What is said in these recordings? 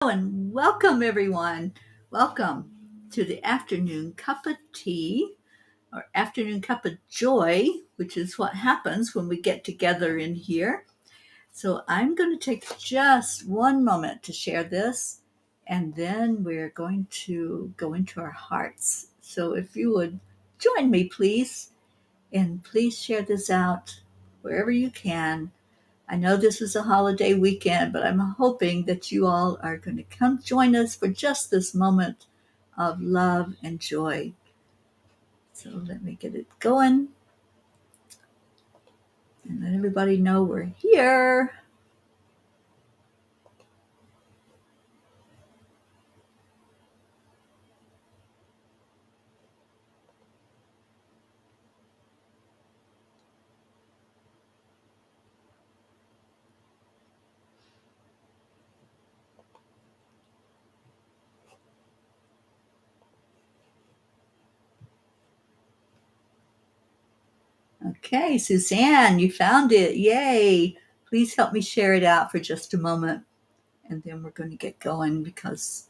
And welcome everyone. Welcome to the afternoon cup of tea or afternoon cup of joy, which is what happens when we get together in here. So I'm going to take just one moment to share this, and then we're going to go into our hearts. So if you would join me, please, and please share this out wherever you can. I know this is a holiday weekend, but I'm hoping that you all are going to come join us for just this moment of love and joy. So let me get it going and let everybody know we're here. Okay, Suzanne, you found it. Yay. Please help me share it out for just a moment. And then we're going to get going because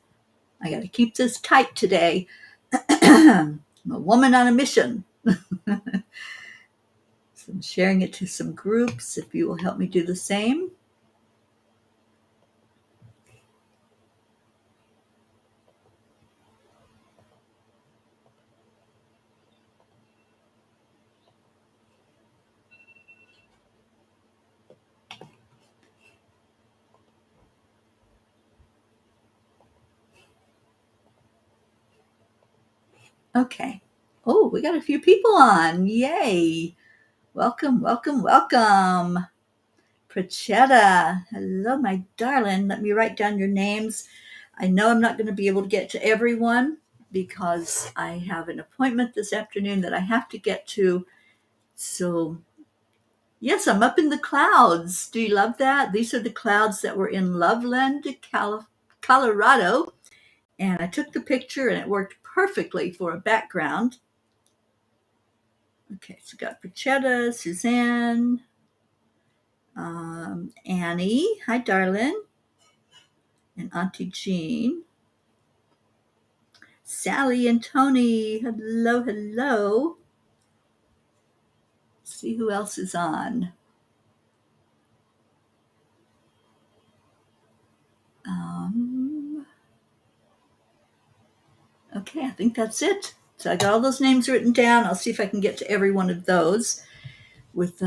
I got to keep this tight today. I'm a woman on a mission. So I'm sharing it to some groups. If you will help me do the same. Okay. Oh, we got a few people on. Yay. Welcome, welcome, welcome. Prachetta. Hello, my darling. Let me write down your names. I know I'm not going to be able to get to everyone because I have an appointment this afternoon that I have to get to. So, yes, I'm up in the clouds. Do you love that? These are the clouds that were in Loveland, Colorado. And I took the picture and it worked perfectly for a background. Okay, so we got Prachetta, Suzanne, Annie. Hi, darling. And Auntie Jean. Sally and Tony. Hello, hello. Let's see who else is on. Okay, I think that's it. So I got all those names written down. I'll see if I can get to every one of those with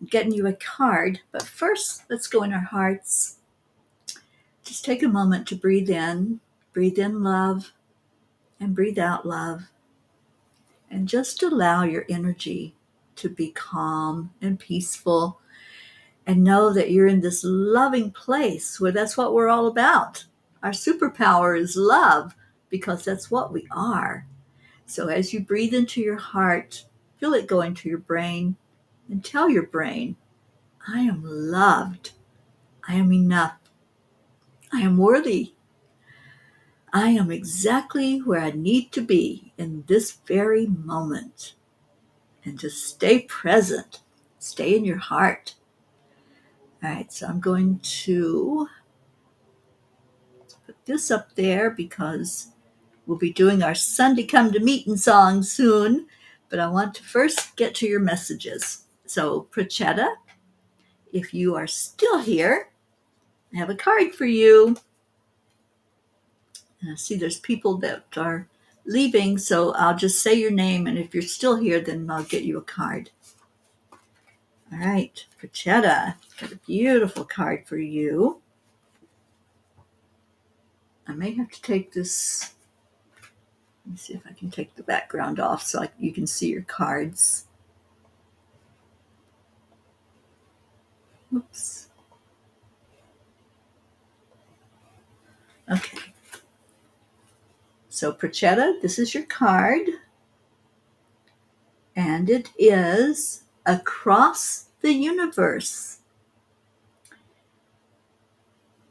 getting you a card. But first, let's go in our hearts. Just take a moment to breathe in love, and breathe out love. And just allow your energy to be calm and peaceful, and know that you're in this loving place where that's what we're all about. Our superpower is love because that's what we are. So as you breathe into your heart, feel it go into your brain and tell your brain, I am loved. I am enough. I am worthy. I am exactly where I need to be in this very moment. And just stay present. Stay in your heart. All right, so I'm going to put this up there because we'll be doing our Sunday Come to Meeting song soon. But I want to first get to your messages. So, Prachetta, if you are still here, I have a card for you. And I see there's people that are leaving, so I'll just say your name, and if you're still here, then I'll get you a card. All right, Prachetta, got a beautiful card for you. I may have to take this. Let me see if I can take the background off so you can see your cards. Oops. Okay. So, Prachetta, this is your card. And it is Across the Universe.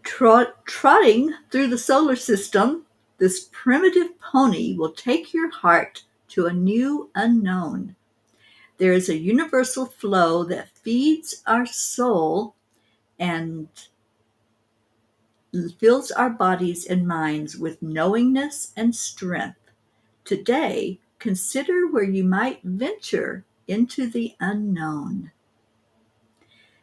Trotting through the solar system, this primitive pony will take your heart to a new unknown. There is a universal flow that feeds our soul and fills our bodies and minds with knowingness and strength. Today, consider where you might venture into the unknown.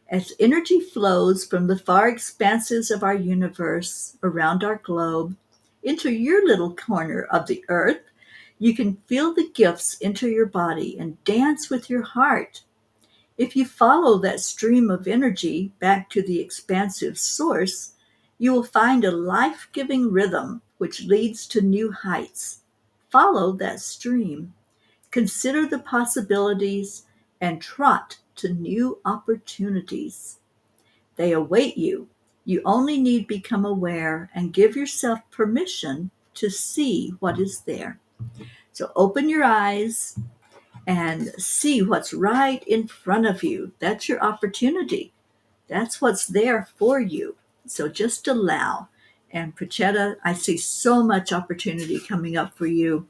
As energy flows from the far expanses of our universe around our globe into your little corner of the earth, you can feel the gifts enter your body and dance with your heart. If you follow that stream of energy back to the expansive source, you will find a life-giving rhythm which leads to new heights. Follow that stream. Consider the possibilities and trot to new opportunities. They await you. You only need become aware and give yourself permission to see what is there. So open your eyes and see what's right in front of you. That's your opportunity. That's what's there for you. So just allow. And Prachetta, I see so much opportunity coming up for you.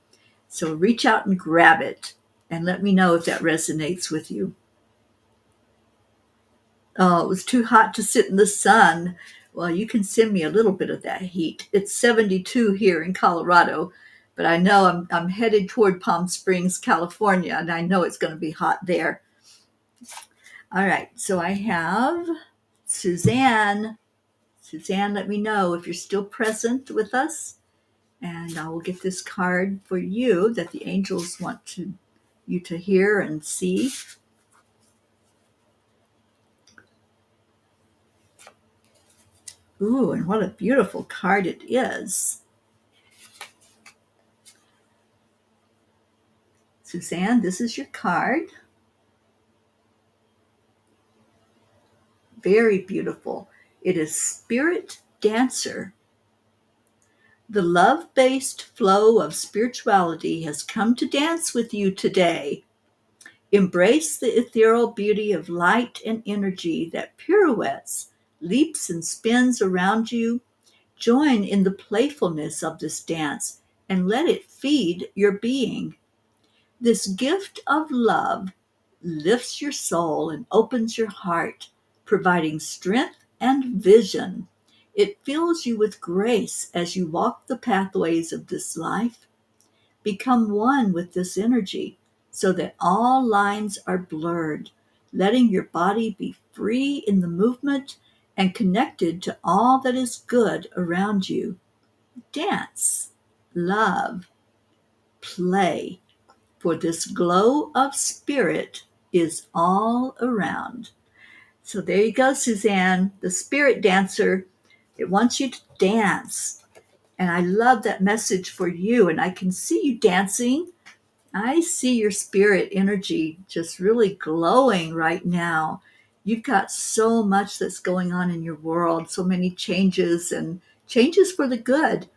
So reach out and grab it and let me know if that resonates with you. Oh, it was too hot to sit in the sun. Well, you can send me a little bit of that heat. It's 72 here in Colorado, but I know I'm headed toward Palm Springs, California, and I know it's going to be hot there. All right, so I have Suzanne. Suzanne, let me know if you're still present with us, and I will get this card for you that the angels want you to hear and see. Ooh, and what a beautiful card it is. Suzanne, this is your card. Very beautiful. It is Spirit Dancer. The love-based flow of spirituality has come to dance with you today. Embrace the ethereal beauty of light and energy that pirouettes, leaps, and spins around you. Join in the playfulness of this dance and let it feed your being. This gift of love lifts your soul and opens your heart, providing strength and vision. It fills you with grace as you walk the pathways of this life. Become one with this energy so that all lines are blurred, letting your body be free in the movement and connected to all that is good around you. Dance, love, play, for this glow of spirit is all around. So there you go, Suzanne, the spirit dancer. It wants you to dance. And I love that message for you. And I can see you dancing. I see your spirit energy just really glowing right now. You've got so much that's going on in your world, so many changes and changes for the good.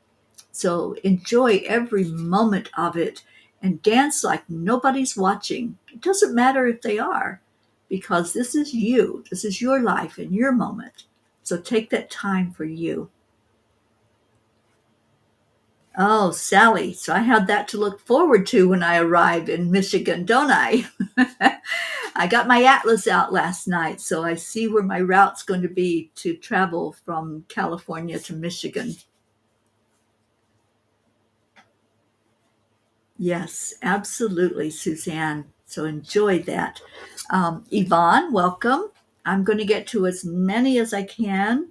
So enjoy every moment of it and dance like nobody's watching. It doesn't matter if they are, because this is you. This is your life and your moment. So take that time for you. Oh, Sally. So I have that to look forward to when I arrive in Michigan, don't I? I got my atlas out last night, so I see where my route's going to be to travel from California to Michigan. Yes, absolutely, Suzanne. So enjoy that. Yvonne, welcome. I'm going to get to as many as I can.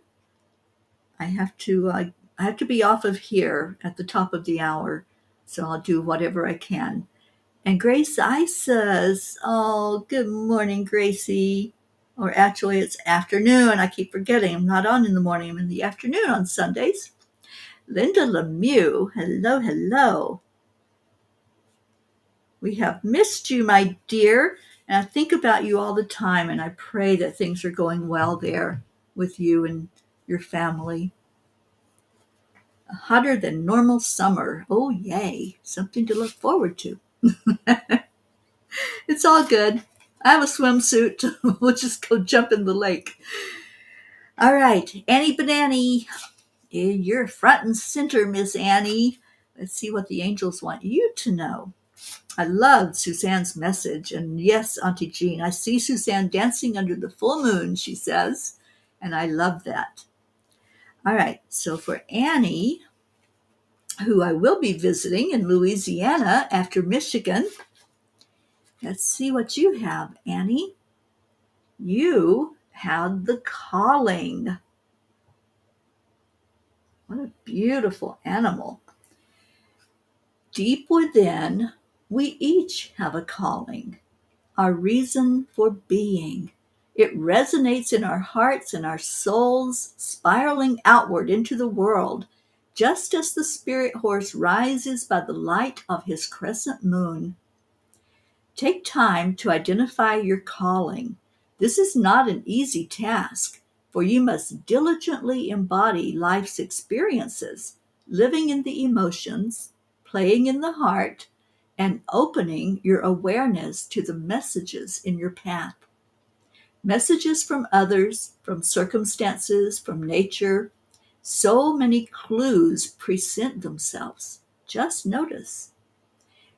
I have to be off of here at the top of the hour, so I'll do whatever I can. And Grace I says, oh, good morning, Gracie. Or actually, it's afternoon. I keep forgetting. I'm not on in the morning. I'm in the afternoon on Sundays. Linda Lemieux, hello, hello. We have missed you, my dear. And I think about you all the time, and I pray that things are going well there with you and your family. A hotter than normal summer. Oh, yay. Something to look forward to. It's all good. I have a swimsuit. We'll just go jump in the lake. All right. Annie Banani. You're front and center, Miss Annie. Let's see what the angels want you to know. I loved Suzanne's message. And yes, Auntie Jean, I see Suzanne dancing under the full moon, she says. And I love that. All right, so for Annie, who I will be visiting in Louisiana after Michigan, let's see what you have, Annie. You have the calling. What a beautiful animal. Deep within, we each have a calling, our reason for being. It resonates in our hearts and our souls, spiraling outward into the world, just as the spirit horse rises by the light of his crescent moon. Take time to identify your calling. This is not an easy task, for you must diligently embody life's experiences, living in the emotions, playing in the heart, and opening your awareness to the messages in your path. Messages from others, from circumstances, from nature. So many clues present themselves. Just notice.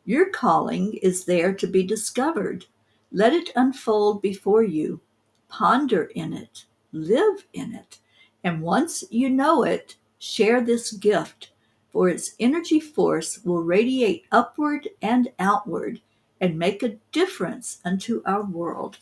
Your calling is there to be discovered. Let it unfold before you. Ponder in it. Live in it. And once you know it, share this gift, for its energy force will radiate upward and outward and make a difference unto our world.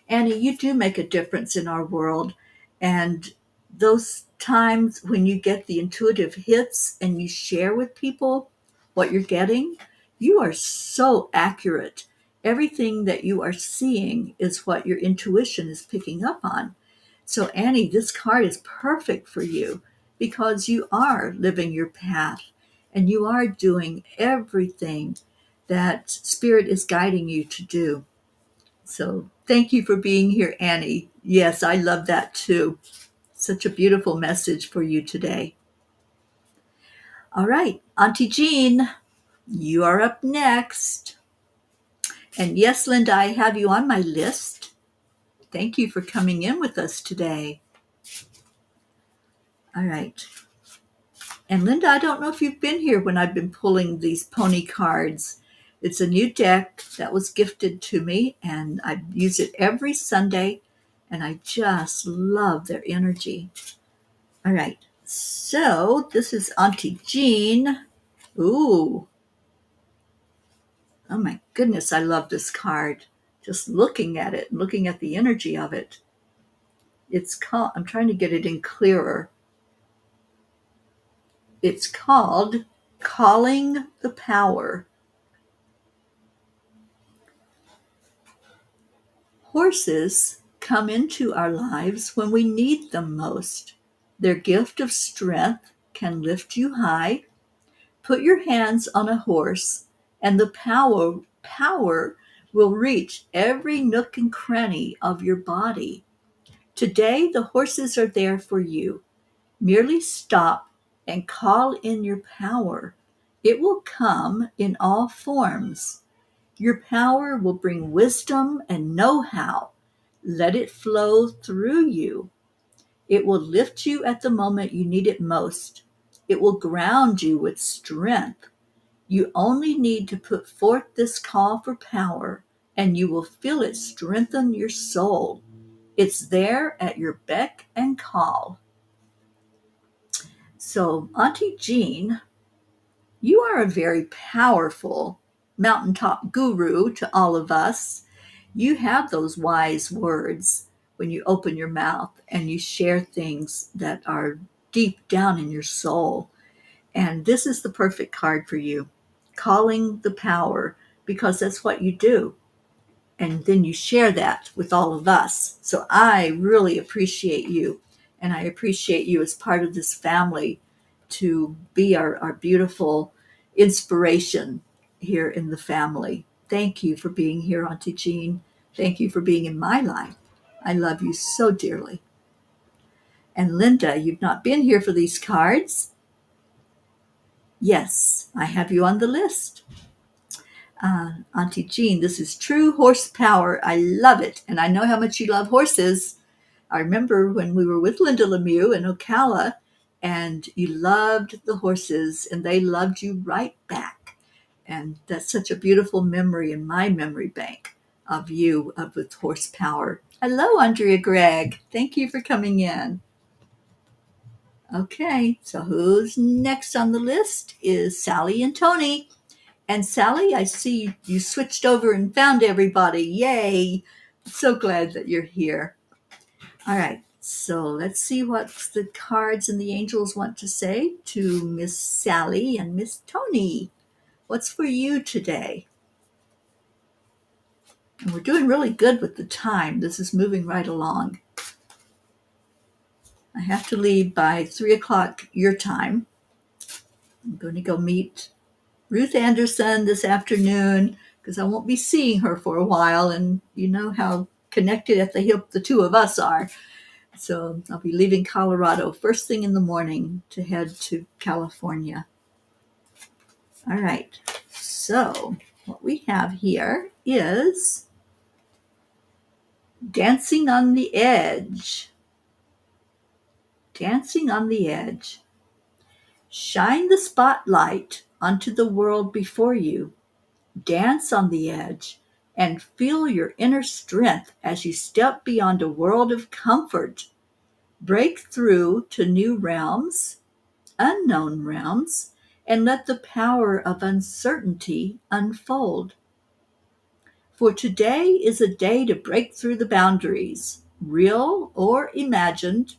Annie, you do make a difference in our world. And those times when you get the intuitive hits and you share with people what you're getting, you are so accurate. Everything that you are seeing is what your intuition is picking up on. So, Annie, this card is perfect for you because you are living your path and you are doing everything that Spirit is guiding you to do. So thank you for being here, Annie. Yes, I love that too. Such a beautiful message for you today. All right, Auntie Jean, you are up next. And yes, Linda, I have you on my list. Thank you for coming in with us today. All right. And Linda, I don't know if you've been here when I've been pulling these pony cards. It's a new deck that was gifted to me, and I use it every Sunday, and I just love their energy. All right, so this is Auntie Jean. Ooh, oh my goodness, I love this card. Just looking at it, looking at the energy of it. It's called, I'm trying to get it in clearer. It's called Calling the Power. Horses come into our lives when we need them most. Their gift of strength can lift you high. Put your hands on a horse, and the power will reach every nook and cranny of your body. Today, the horses are there for you. Merely stop and call in your power. It will come in all forms. Your power will bring wisdom and know-how. Let it flow through you. It will lift you at the moment you need it most. It will ground you with strength. You only need to put forth this call for power, and you will feel it strengthen your soul. It's there at your beck and call. So, Auntie Jean, you are a very powerful mountaintop guru to all of us. You have those wise words when you open your mouth and you share things that are deep down in your soul. And this is the perfect card for you, calling the power, because that's what you do. And then you share that with all of us. So I really appreciate you. And I appreciate you as part of this family to be our beautiful inspiration here in the family. Thank you for being here, Auntie Jean. Thank you for being in my life. I love you so dearly. And Linda, you've not been here for these cards. Yes, I have you on the list. Auntie Jean, this is true horsepower. I love it. And I know how much you love horses. I remember when we were with Linda Lemieux in Ocala, and you loved the horses, and they loved you right back. And that's such a beautiful memory in my memory bank of you with horsepower. Hello, Andrea Gregg. Thank you for coming in. Okay, so who's next on the list is Sally and Tony. And Sally, I see you switched over and found everybody. Yay! So glad that you're here. All right, so let's see what the cards and the angels want to say to Miss Sally and Miss Tony. What's for you today? And we're doing really good with the time. This is moving right along. I have to leave by 3 o'clock your time. I'm going to go meet Ruth Anderson this afternoon because I won't be seeing her for a while, and you know how connected at the hip the two of us are. So I'll be leaving Colorado first thing in the morning to head to California. All right, so what we have here is dancing on the edge. Dancing on the edge. Shine the spotlight onto the world before you. Dance on the edge and feel your inner strength as you step beyond a world of comfort. Break through to new realms, unknown realms, and let the power of uncertainty unfold. For today is a day to break through the boundaries, real or imagined.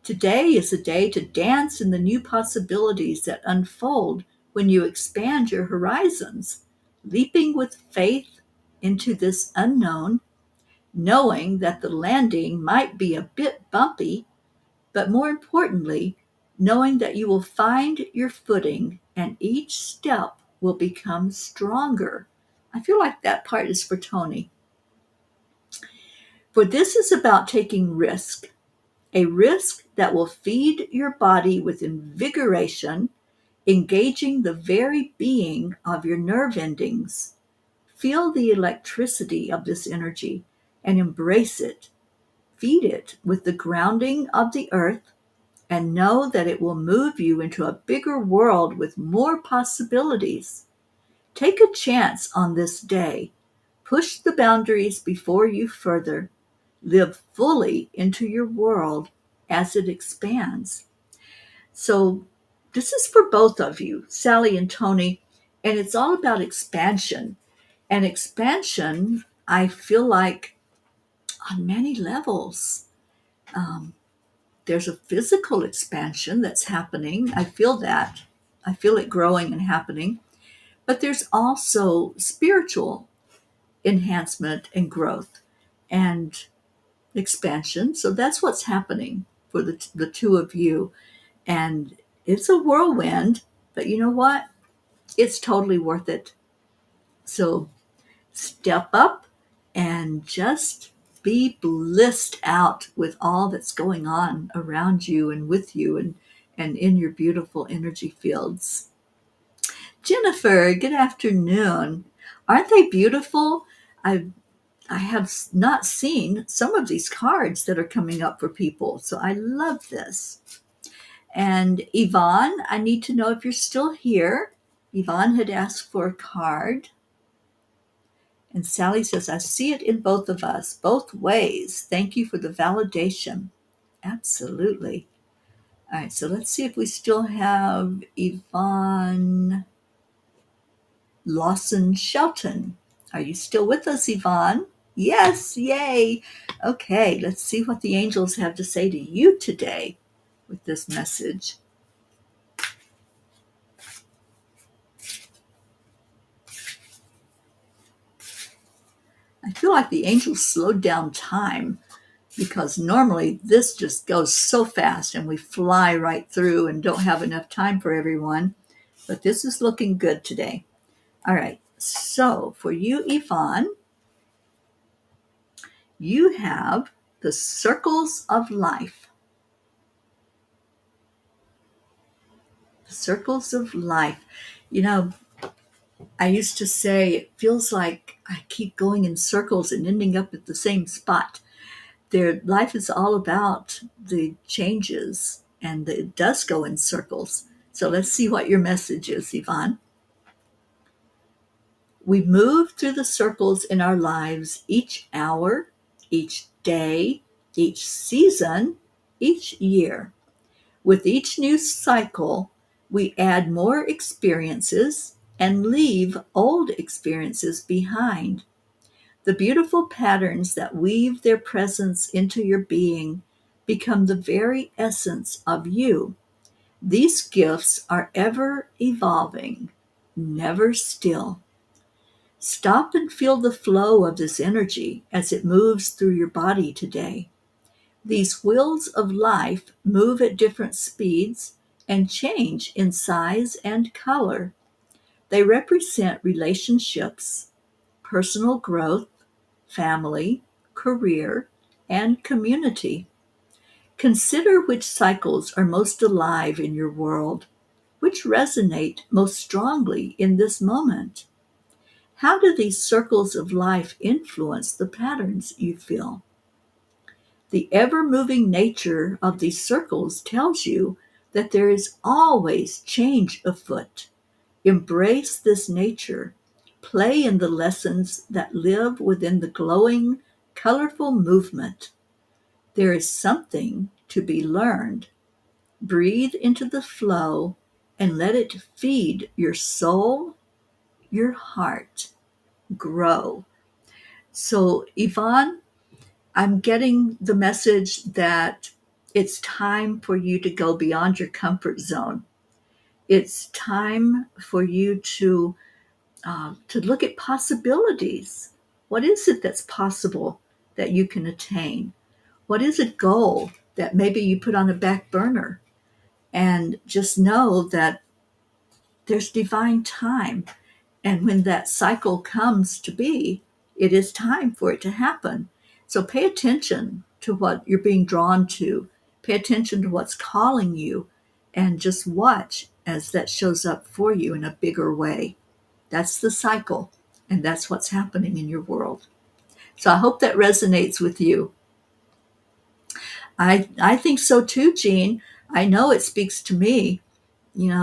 Today is a day to dance in the new possibilities that unfold when you expand your horizons, leaping with faith into this unknown, knowing that the landing might be a bit bumpy, but more importantly, knowing that you will find your footing and each step will become stronger. I feel like that part is for Tony. For this is about taking risk, a risk that will feed your body with invigoration, engaging the very being of your nerve endings. Feel the electricity of this energy and embrace it. Feed it with the grounding of the earth and know that it will move you into a bigger world with more possibilities. Take a chance on this day. Push the boundaries before you further. Live fully into your world as it expands. So, this is for both of you, Sally and Tony, and it's all about expansion. And expansion, I feel like, on many levels. Um, there's a physical expansion that's happening. I feel that. I feel it growing and happening. But there's also spiritual enhancement and growth and expansion. So that's what's happening for the two of you. And it's a whirlwind, but you know what? It's totally worth it. So step up and just be blissed out with all that's going on around you and with you and in your beautiful energy fields. Jennifer, good afternoon. Aren't they beautiful? I have not seen some of these cards that are coming up for people, so I love this. And Yvonne, I need to know if you're still here. Yvonne had asked for a card. And Sally says, I see it in both of us, both ways. Thank you for the validation. Absolutely. All right, so let's see if we still have Yvonne Lawson Shelton. Are you still with us, Yvonne? Yes, yay. Okay, let's see what the angels have to say to you today with this message. I feel like the angels slowed down time because normally this just goes so fast and we fly right through and don't have enough time for everyone. But this is looking good today. All right, so for you, Yvonne, you have the circles of life. The circles of life. You know, I used to say it feels like I keep going in circles and ending up at the same spot. Their life is all about the changes, and it does go in circles. So let's see what your message is, Yvonne. We move through the circles in our lives each hour, each day, each season, each year. With each new cycle, we add more experiences and leave old experiences behind. The beautiful patterns that weave their presence into your being become the very essence of you. These gifts are ever evolving, never still. Stop and feel the flow of this energy as it moves through your body today. These wheels of life move at different speeds and change in size and color. They represent relationships, personal growth, family, career, and community. Consider which cycles are most alive in your world, which resonate most strongly in this moment. How do these circles of life influence the patterns you feel? The ever moving nature of these circles tells you that there is always change afoot. Embrace this nature. Play in the lessons that live within the glowing, colorful movement. There is something to be learned. Breathe into the flow and let it feed your soul, your heart. Grow. So, Yvonne, I'm getting the message that it's time for you to go beyond your comfort zone. It's time for you to look at possibilities. What is it that's possible that you can attain? What is a goal that maybe you put on the back burner? And just know that there's divine time. And when that cycle comes to be, it is time for it to happen. So pay attention to what you're being drawn to. Pay attention to what's calling you and just watch as that shows up for you in a bigger way. That's the cycle, and that's what's happening in your world. So I hope that resonates with you. I think so too, Jean. I know it speaks to me.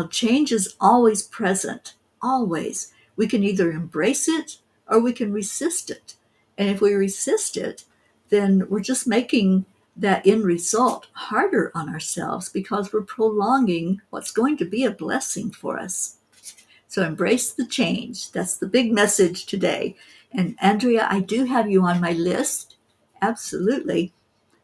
Change is always present, always. We can either embrace it or we can resist it. And if we resist it, then we're just making that end result harder on ourselves because we're prolonging what's going to be a blessing for us. So embrace the change. That's the big message today. And Andrea, I do have you on my list. Absolutely.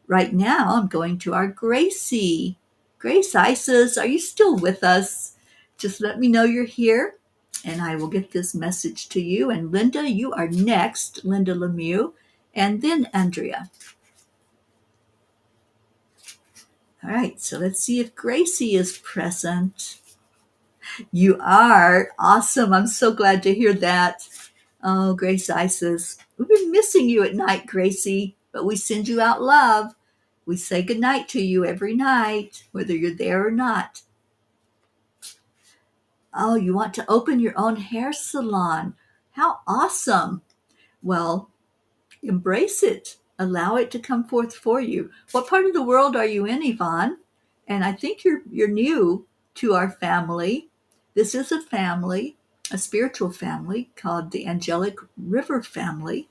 Right now, I'm going to our Gracie. Grace Isis, are you still with us? Just let me know you're here, and I will get this message to you. And Linda, you are next, Linda Lemieux, and then Andrea. All right, so let's see if Gracie is present. You are. Awesome. I'm so glad to hear that. Oh, Grace Isis, we've been missing you at night, Gracie, but we send you out love. We say goodnight to you every night, whether you're there or not. Oh, you want to open your own hair salon. How awesome. Well, embrace it. Allow it to come forth for you. What part of the world are you in, Yvonne? And I think you're new to our family. This is a family, a spiritual family called the Angelic River Family.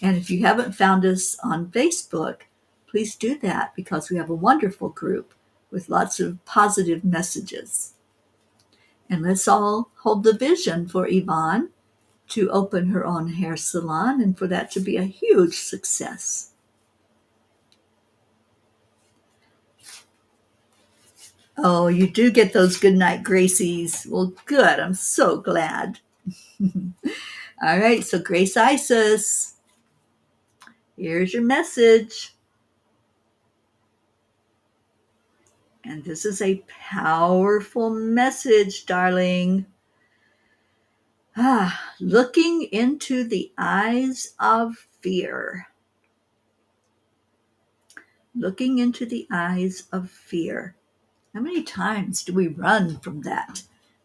And if you haven't found us on Facebook, please do that because we have a wonderful group with lots of positive messages. And let's all hold the vision for Yvonne to open her own hair salon and for that to be a huge success. Oh, you do get those goodnight Gracies. Well, good. I'm so glad. All right, so Grace Isis, here's your message. And this is a powerful message, darling. Looking into the eyes of fear. Looking into the eyes of fear. How many times do we run from that?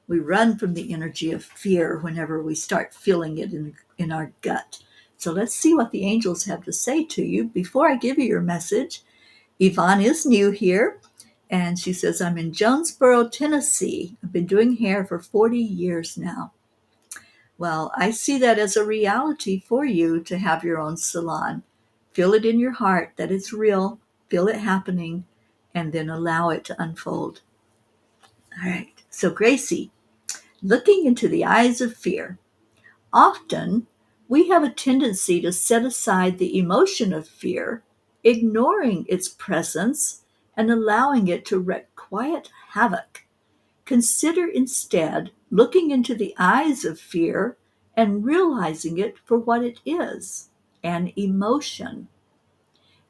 We run from the energy of fear whenever we start feeling it in our gut. So let's see what the angels have to say to you. Before I give you your message, Yvonne is new here, and she says, I'm in Jonesboro, Tennessee. I've been doing hair for 40 years now. Well, I see that as a reality for you to have your own salon. Feel it in your heart that it's real. Feel it happening. and then allow it to unfold. All right. So, Gracie, looking into the eyes of fear. Often, we have a tendency to set aside the emotion of fear, ignoring its presence and allowing it to wreak quiet havoc. Consider instead looking into the eyes of fear and realizing it for what it is, an emotion.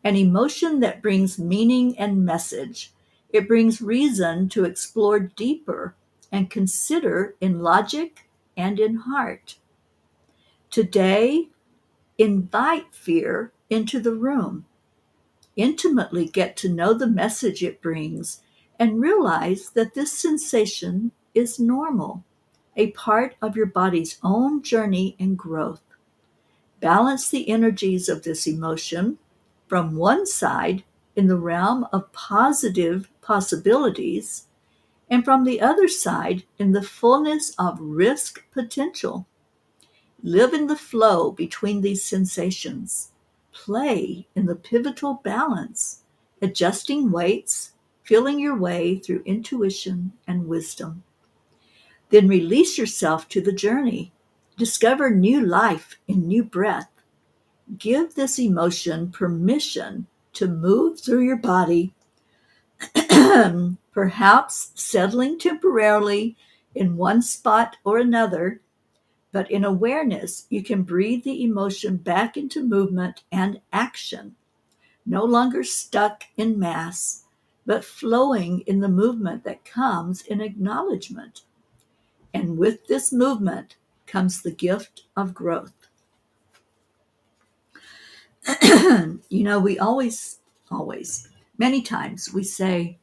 An emotion that brings meaning and message. It brings reason to explore deeper and consider in logic and in heart. Today, invite fear into the room. Intimately get to know the message it brings and realize that this sensation is normal, a part of your body's own journey and growth. Balance the energies of this emotion from one side in the realm of positive possibilities and from the other side in the fullness of risk potential. Live in the flow between these sensations. Play in the pivotal balance, adjusting weights, feeling your way through intuition and wisdom. Then release yourself to the journey. Discover new life in new breath. Give this emotion permission to move through your body, perhaps settling temporarily in one spot or another, but in awareness, you can breathe the emotion back into movement and action, no longer stuck in mass, but flowing in the movement that comes in acknowledgement. And with this movement comes the gift of growth. We many times we say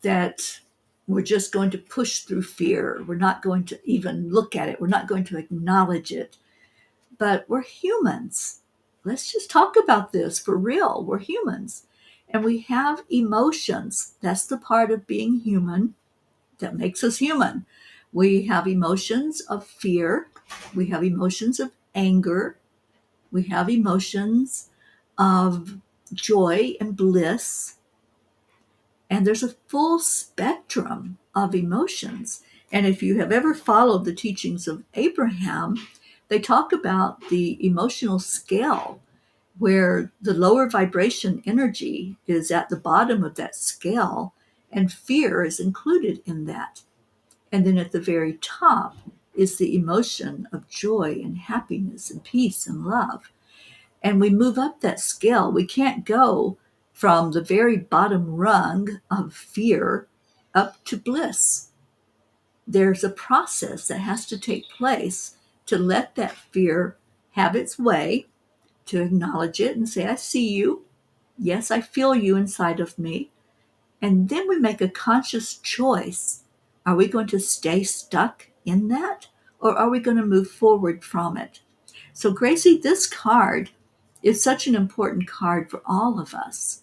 that we're just going to push through fear. We're not going to even look at it. We're not going to acknowledge it. But we're humans. Let's just talk about this for real. We're humans. And we have emotions. That's the part of being human that makes us human. We have emotions of fear. We have emotions of anger. We have emotions of joy and bliss. And there's a full spectrum of emotions. And if you have ever followed the teachings of Abraham, they talk about the emotional scale where the lower vibration energy is at the bottom of that scale, and fear is included in that. And then at the very top is the emotion of joy and happiness and peace and love. And we move up that scale. We can't go from the very bottom rung of fear up to bliss. There's a process that has to take place to let that fear have its way, to acknowledge it and say, I see you. Yes, I feel you inside of me. And then we make a conscious choice. Are we going to stay stuck in that, or are we going to move forward from it? So, Gracie, this card is such an important card for all of us.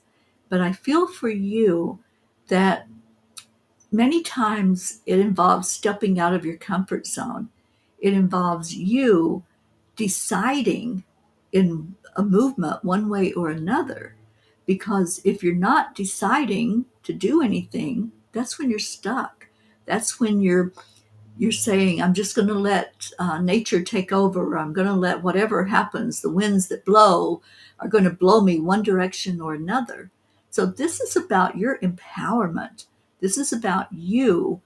But I feel for you that many times it involves stepping out of your comfort zone. It involves you deciding in a movement one way or another. Because if you're not deciding to do anything, that's when you're stuck. That's when you're saying, I'm just going to let nature take over. I'm going to let whatever happens, the winds that blow are going to blow me one direction or another. So this is about your empowerment. This is about you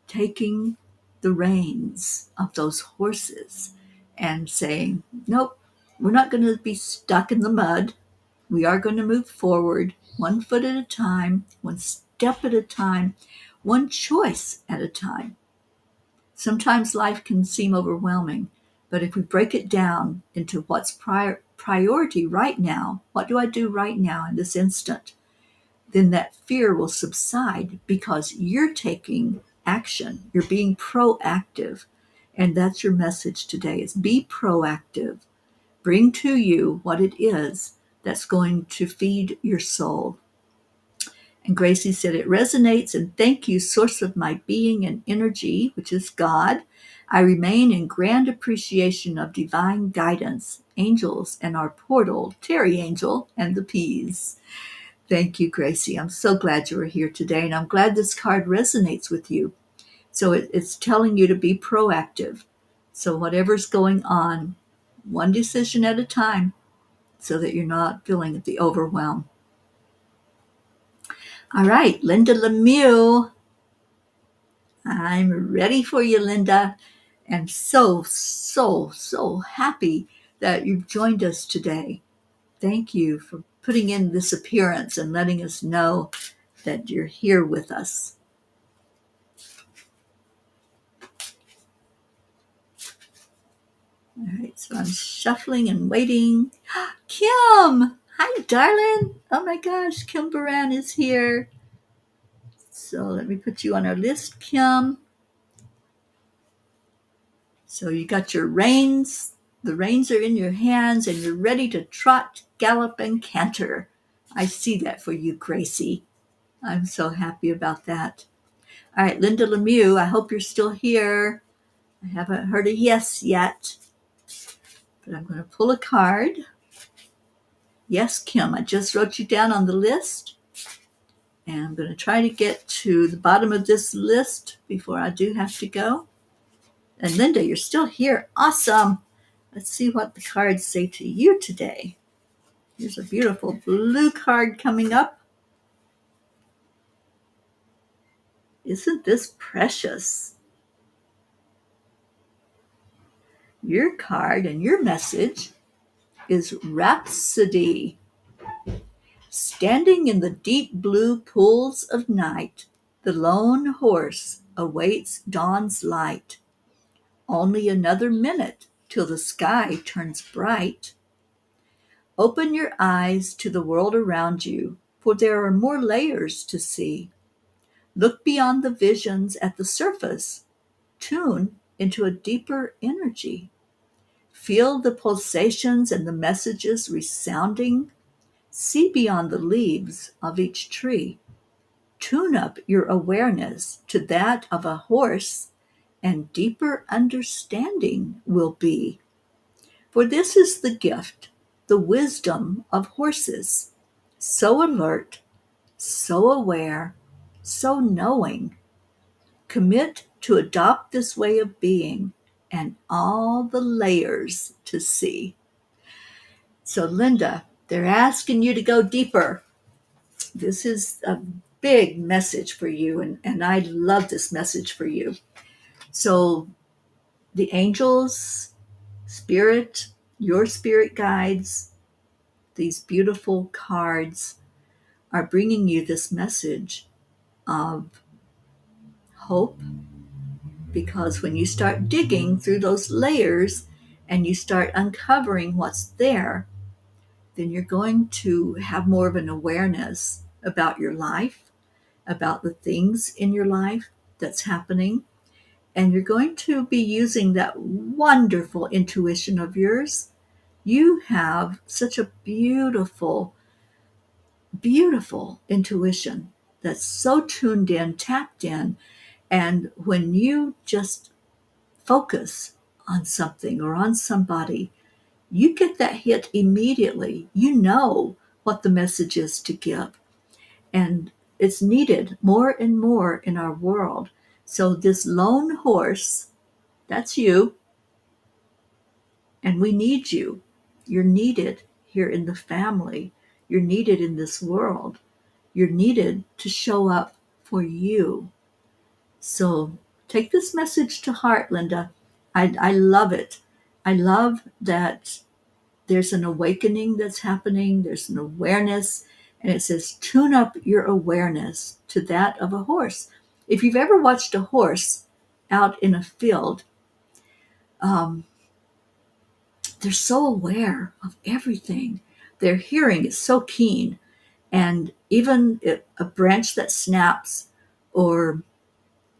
taking the reins of those horses and saying, nope, we're not going to be stuck in the mud. We are going to move forward one foot at a time, one step at a time, one choice at a time. Sometimes life can seem overwhelming, but if we break it down into what's priority right now, what do I do right now in this instant, then that fear will subside because you're taking action. You're being proactive. And that's your message today is be proactive. Bring to you what it is that's going to feed your soul. And Gracie said, it resonates, and thank you, source of my being and energy, which is God. I remain in grand appreciation of divine guidance, angels, and our portal, Terry Angel, and the peas. Thank you, Gracie. I'm so glad you were here today, and I'm glad this card resonates with you. So it's telling you to be proactive. So whatever's going on, one decision at a time, so that you're not feeling the overwhelm. All right, Linda Lemieux. I'm ready for you, Linda. And so happy that you've joined us today. Thank you for putting in this appearance and letting us know that you're here with us. All right, so I'm shuffling and waiting. Kim! Hi, darling. Oh my gosh, Kim Baran is here. So let me put you on our list, Kim. So you got your reins. The reins are in your hands and you're ready to trot, gallop, and canter. I see that for you, Gracie. I'm so happy about that. All right, Linda Lemieux, I hope you're still here. I haven't heard a yes yet, but I'm going to pull a card. Yes, Kim, I just wrote you down on the list. And I'm going to try to get to the bottom of this list before I do have to go. And Linda, you're still here. Awesome. Let's see what the cards say to you today. Here's a beautiful blue card coming up. Isn't this precious? Your card and your message is Rhapsody. Standing in the deep blue pools of night, the lone horse awaits dawn's light. Only another minute till the sky turns bright. Open your eyes to the world around you, for there are more layers to see. Look beyond the visions at the surface. Tune into a deeper energy. Feel the pulsations and the messages resounding. See beyond the leaves of each tree. Tune up your awareness to that of a horse, and deeper understanding will be. For this is the gift, the wisdom of horses, so alert, so aware, so knowing. Commit to adopt this way of being and all the layers to see. So, Linda, they're asking you to go deeper. This is a big message for you, and I love this message for you. So, the angels, spirit, your spirit guides, these beautiful cards are bringing you this message of hope, because when you start digging through those layers and you start uncovering what's there, then you're going to have more of an awareness about your life, about the things in your life that's happening, and you're going to be using that wonderful intuition of yours. You have such a beautiful intuition that's so tuned in, tapped in. And when you just focus on something or on somebody, you get that hit immediately. You know what the message is to give. And it's needed more and more in our world. So this lone horse, that's you, and we need you. You're needed here in the family. You're needed in this world. You're needed to show up for you. So take this message to heart, Linda. I love it. I love that there's an awakening that's happening. There's an awareness. And it says, tune up your awareness to that of a horse. If you've ever watched a horse out in a field, they're so aware of everything. Their hearing is so keen. And even a branch that snaps or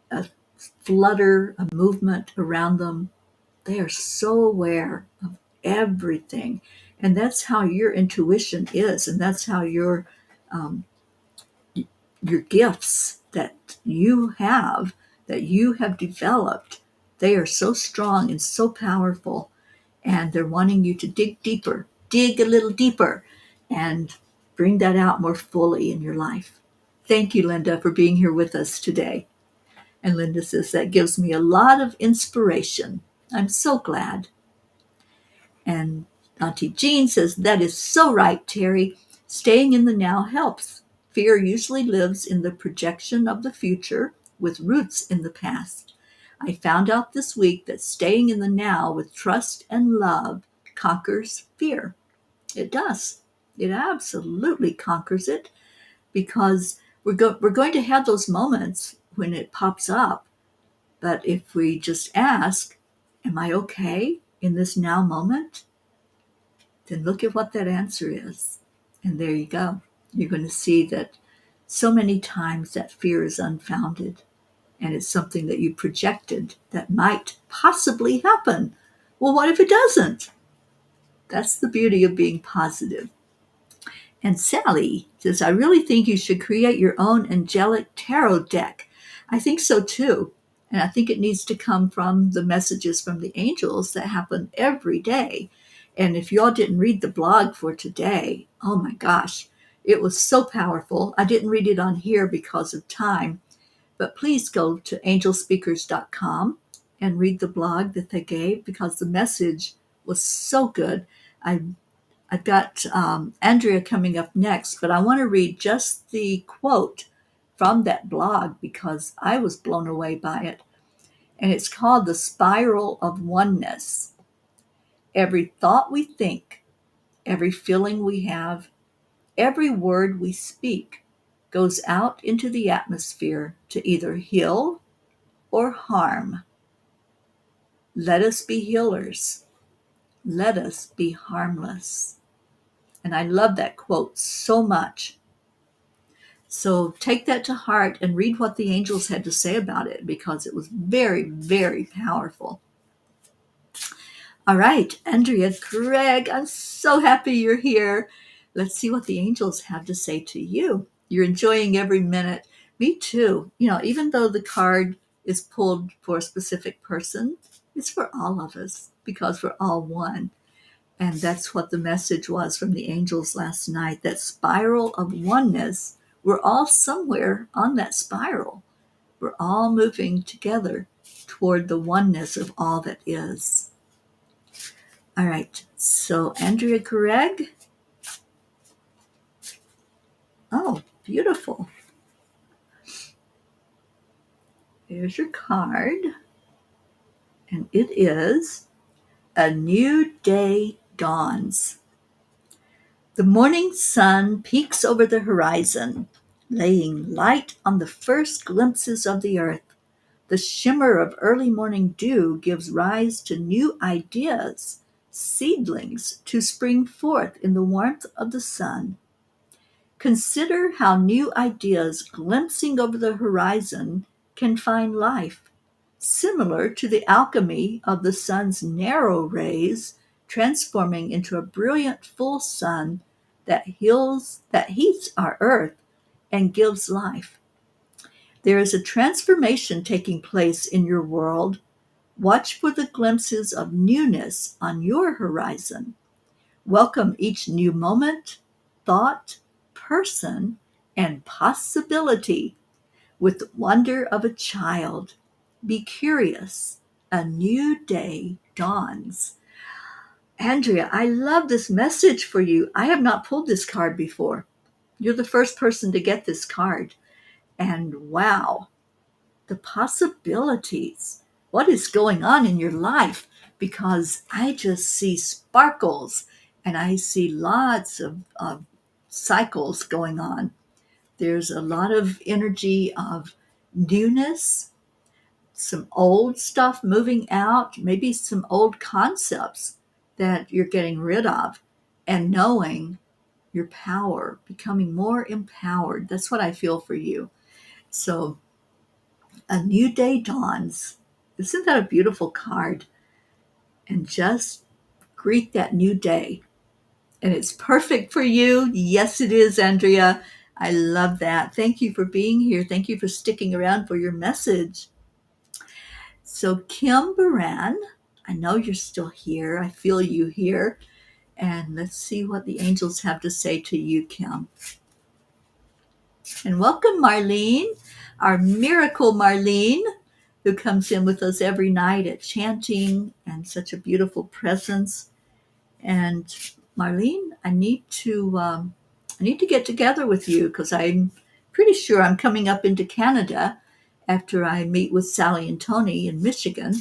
a flutter, a movement around them, they are so aware of everything. And that's how your intuition is. And that's how um, your gifts that you have developed, they are so strong and so powerful. And they're wanting you to dig deeper, dig a little deeper. And bring that out more fully in your life. Thank you, Linda, for being here with us today. And Linda says, that gives me a lot of inspiration. I'm so glad. And Auntie Jean says, that is so right, Terry. Staying in the now helps. Fear usually lives in the projection of the future with roots in the past. I found out this week that staying in the now with trust and love conquers fear. It does. It absolutely conquers it, because we're going to have those moments when it pops up. But if we just ask, am I okay in this now moment? Then look at what that answer is. And there you go. You're going to see that so many times that fear is unfounded, and it's something that you projected that might possibly happen. Well, what if it doesn't? That's the beauty of being positive. And Sally says, I really think you should create your own angelic tarot deck. I think so too. And I think it needs to come from the messages from the angels that happen every day. And if y'all didn't read the blog for today, oh my gosh, it was so powerful. I didn't read it on here because of time, but please go to angelspeakers.com and read the blog that they gave, because the message was so good. I've got Andrea coming up next, but I want to read just the quote from that blog because I was blown away by it. And it's called The Spiral of Oneness. Every thought we think, every feeling we have, every word we speak goes out into the atmosphere to either heal or harm. Let us be healers. Let us be harmless. And I love that quote so much. So take that to heart and read what the angels had to say about it, because it was very, very powerful. All right, Andrea, Greg, I'm so happy you're here. Let's see what the angels have to say to you. You're enjoying every minute. Me too. You know, even though the card is pulled for a specific person, it's for all of us because we're all one. And that's what the message was from the angels last night, that spiral of oneness. We're all somewhere on that spiral. We're all moving together toward the oneness of all that is. All right, so Andrea Craig. Oh, beautiful. There's your card. And it is A New Day Dawns. The morning sun peeks over the horizon, laying light on the first glimpses of the earth. The shimmer of early morning dew gives rise to new ideas, seedlings to spring forth in the warmth of the sun. Consider how new ideas glimpsing over the horizon can find life, similar to the alchemy of the sun's narrow rays transforming into a brilliant full sun that heats our earth and gives life. There is a transformation taking place in your world. Watch for the glimpses of newness on your horizon. Welcome each new moment, thought, person, and possibility with the wonder of a child. Be curious. A new day dawns. Andrea, I love this message for you. I have not pulled this card before. You're the first person to get this card. And wow, the possibilities. What is going on in your life? Because I just see sparkles and I see lots of cycles going on. There's a lot of energy of newness, some old stuff moving out, maybe some old concepts that you're getting rid of, and knowing your power, becoming more empowered. That's what I feel for you. So a new day dawns. Isn't that a beautiful card? And just greet that new day. And it's perfect for you. Yes, it is, Andrea. I love that. Thank you for being here. Thank you for sticking around for your message. So Kim Baran, I know you're still here. I feel you here. And let's see what the angels have to say to you, Kim. And welcome, Marlene, our miracle Marlene, who comes in with us every night at chanting and such a beautiful presence. And Marlene, I need to get together with you because I'm pretty sure I'm coming up into Canada after I meet with Sally and Tony in Michigan.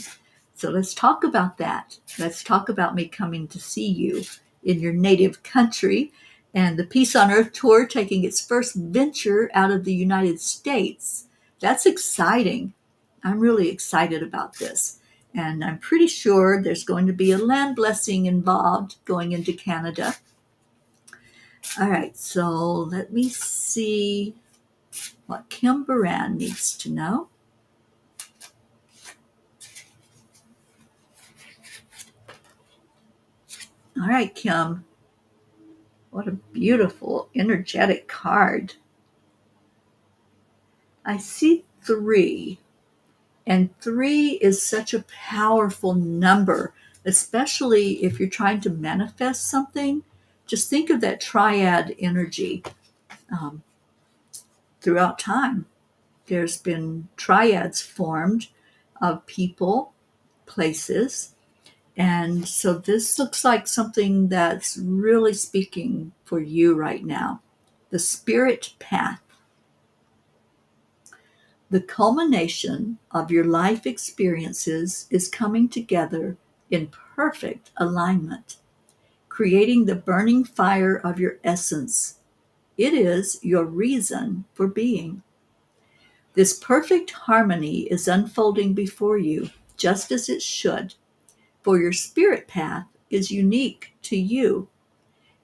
So let's talk about that. Let's talk about me coming to see you in your native country and the Peace on Earth tour taking its first venture out of the United States. That's exciting. I'm really excited about this. And I'm pretty sure there's going to be a land blessing involved going into Canada. All right, so let me see what Kim Baran needs to know. All right, Kim. What a beautiful, energetic card. I see 3, and 3 is such a powerful number, especially if you're trying to manifest something. Just think of that triad energy um, throughout time. There's been triads formed of people, places, and so this looks like something that's really speaking for you right now. The spirit path. The culmination of your life experiences is coming together in perfect alignment, creating the burning fire of your essence. It is your reason for being. This perfect harmony is unfolding before you, just as it should, for your spirit path is unique to you.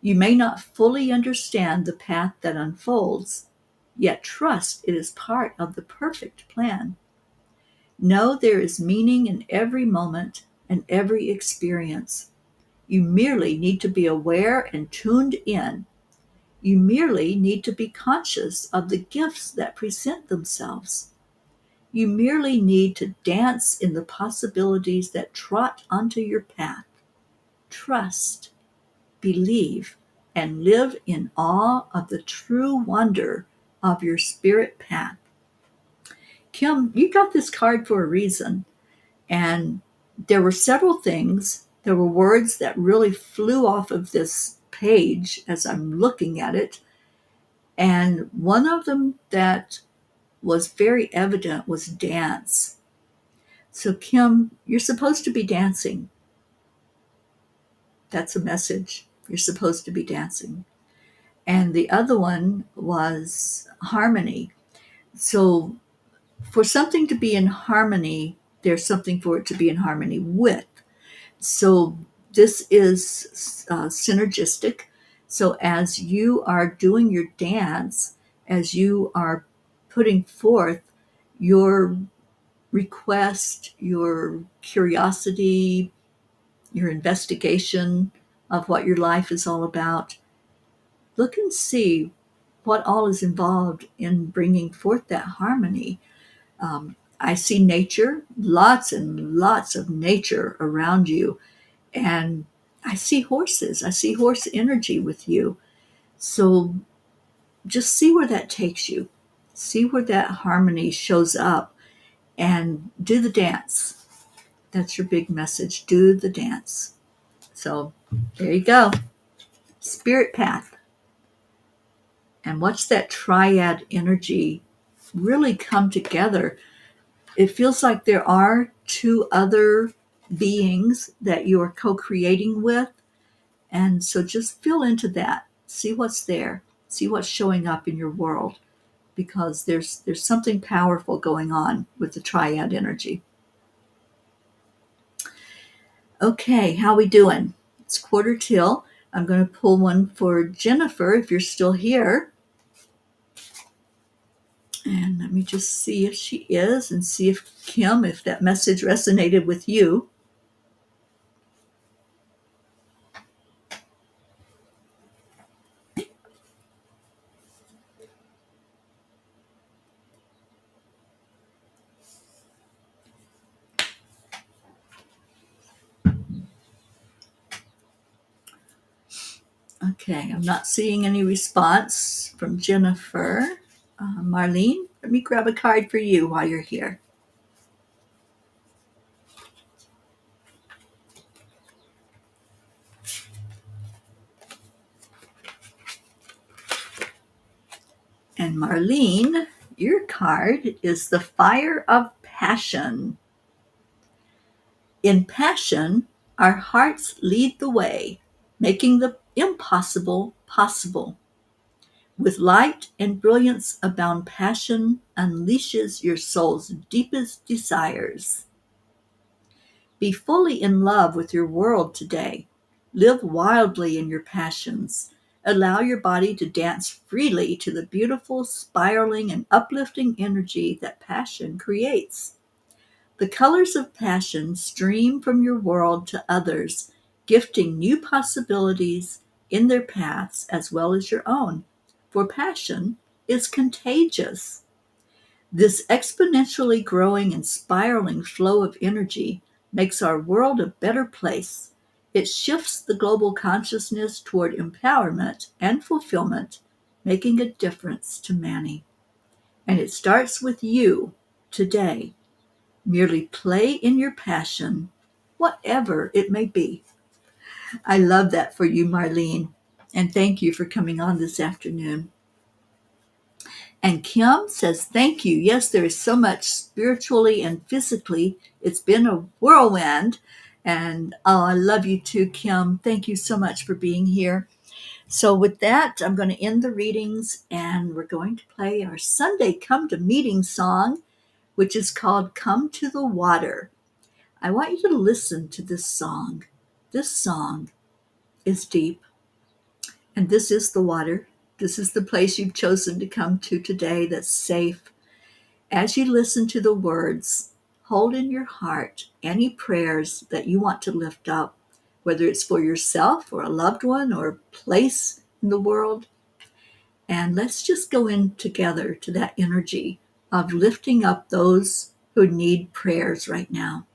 You may not fully understand the path that unfolds, yet trust it is part of the perfect plan. Know there is meaning in every moment and every experience. You merely need to be aware and tuned in. You merely need to be conscious of the gifts that present themselves. You merely need to dance in the possibilities that trot onto your path. Trust, believe, and live in awe of the true wonder of your spirit path. Kim, you got this card for a reason. And there were several things, there were words that really flew off of this page as I'm looking at it. And one of them that was very evident was dance. So, Kim, you're supposed to be dancing. That's a message. You're supposed to be dancing. And the other one was harmony. So, for something to be in harmony, there's something for it to be in harmony with. So this is synergistic. So as you are doing your dance, as you are putting forth your request, your curiosity, your investigation of what your life is all about, look and see what all is involved in bringing forth that harmony. I see nature, lots and lots of nature around you. And I see horses. I see horse energy with you. So just see where that takes you. See where that harmony shows up and do the dance. That's your big message. Do the dance. So there you go. Spirit path. And watch that triad energy really come together. It feels like there are 2 other beings that you are co-creating with. And so just feel into that. See what's there. See what's showing up in your world because there's something powerful going on with the triad energy. Okay, how we doing? It's quarter till. I'm going to pull one for Jennifer if you're still here. And let me just see if she is and see if Kim, if that message resonated with you. Okay, I'm not seeing any response from Jennifer. Marlene, let me grab a card for you while you're here. And Marlene, your card is the Fire of Passion. In passion, our hearts lead the way, making the impossible possible. With light and brilliance abound, passion unleashes your soul's deepest desires. Be fully in love with your world today. Live wildly in your passions. Allow your body to dance freely to the beautiful, spiraling, and uplifting energy that passion creates. The colors of passion stream from your world to others, gifting new possibilities in their paths as well as your own. For passion is contagious. This exponentially growing and spiraling flow of energy makes our world a better place. It shifts the global consciousness toward empowerment and fulfillment, making a difference to many. And it starts with you today. Merely play in your passion, whatever it may be. I love that for you, Marlene. And thank you for coming on this afternoon. And Kim says, thank you. Yes, there is so much spiritually and physically. It's been a whirlwind. And oh, I love you too, Kim. Thank you so much for being here. So with that, I'm going to end the readings and we're going to play our Sunday Come to Meeting song, which is called Come to the Water. I want you to listen to this song. This song is deep, and this is the water. This is the place you've chosen to come to today that's safe. As you listen to the words, hold in your heart any prayers that you want to lift up, whether it's for yourself or a loved one or a place in the world. And let's just go in together to that energy of lifting up those who need prayers right now.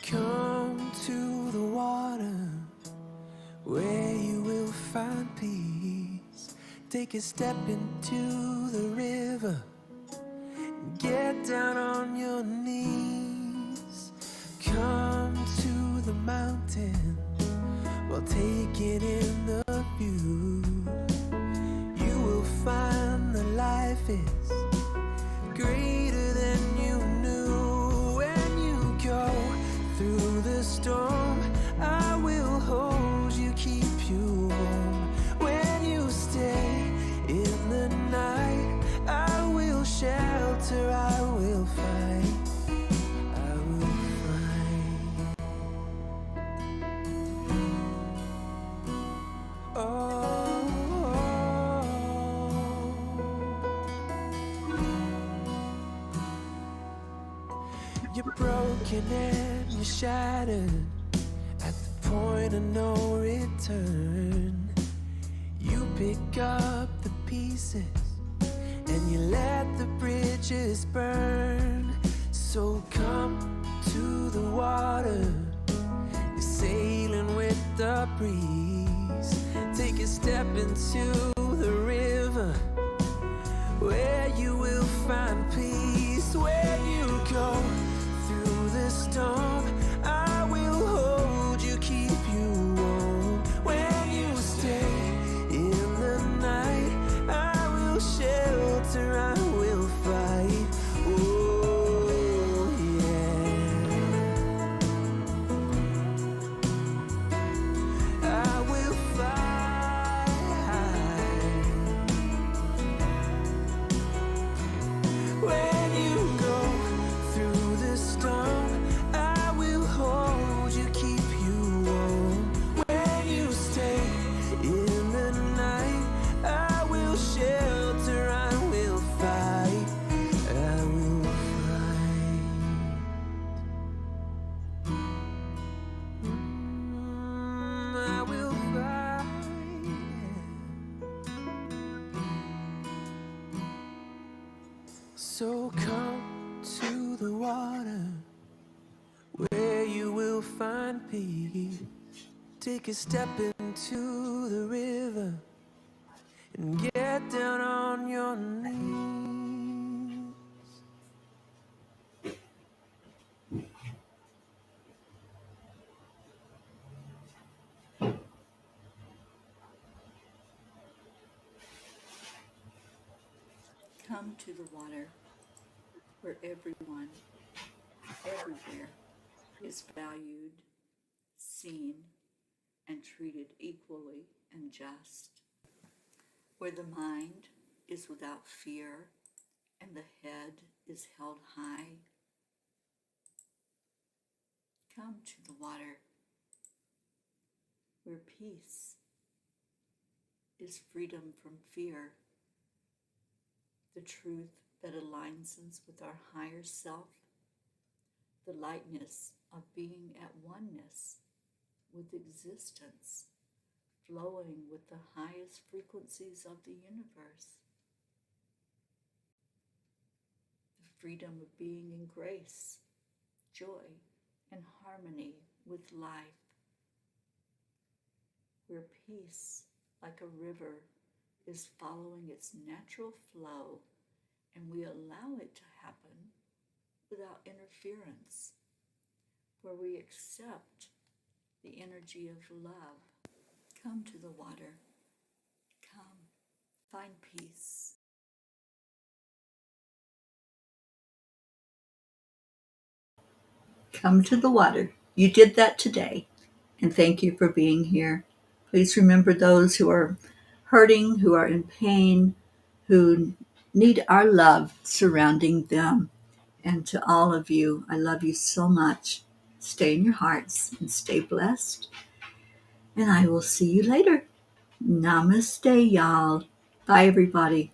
Come to the water where you will find peace. Take a step into the river. Get down on your knees. Come to the mountain while taking in the view. You will find that life is greater than you knew. When you go through the storm, I will hold you, keep you warm. When you stay in the night, I will shelter, I will fight, I will fight. Oh, you're broken and you're shattered at the point of no return. You pick up the pieces and you let the bridges burn. So come to the water, you're sailing with the breeze. Take a step into the river where you will find peace. When you go through the storm, I will hold you, keep you warm. When you stay in the night, I will shelter, I will fight. Oh yeah, I will fight. So come to the water where you will find peace. Take a step into the river and get down on your knees. Come to the water where everyone, everywhere, is valued, seen, and treated equally and just, where the mind is without fear and the head is held high. Come to the water where peace is freedom from fear, the truth that aligns us with our higher self, the lightness of being at oneness with existence, flowing with the highest frequencies of the universe, the freedom of being in grace, joy, and harmony with life, where peace, like a river, is following its natural flow, and we allow it to happen without interference, where we accept the energy of love. Come to the water. Come, find peace. Come to the water. You did that today, and thank you for being here. Please remember those who are hurting, who are in pain, who need our love surrounding them. And to all of you, I love you so much. Stay in your hearts and stay blessed. And I will see you later. Namaste, y'all. Bye, everybody.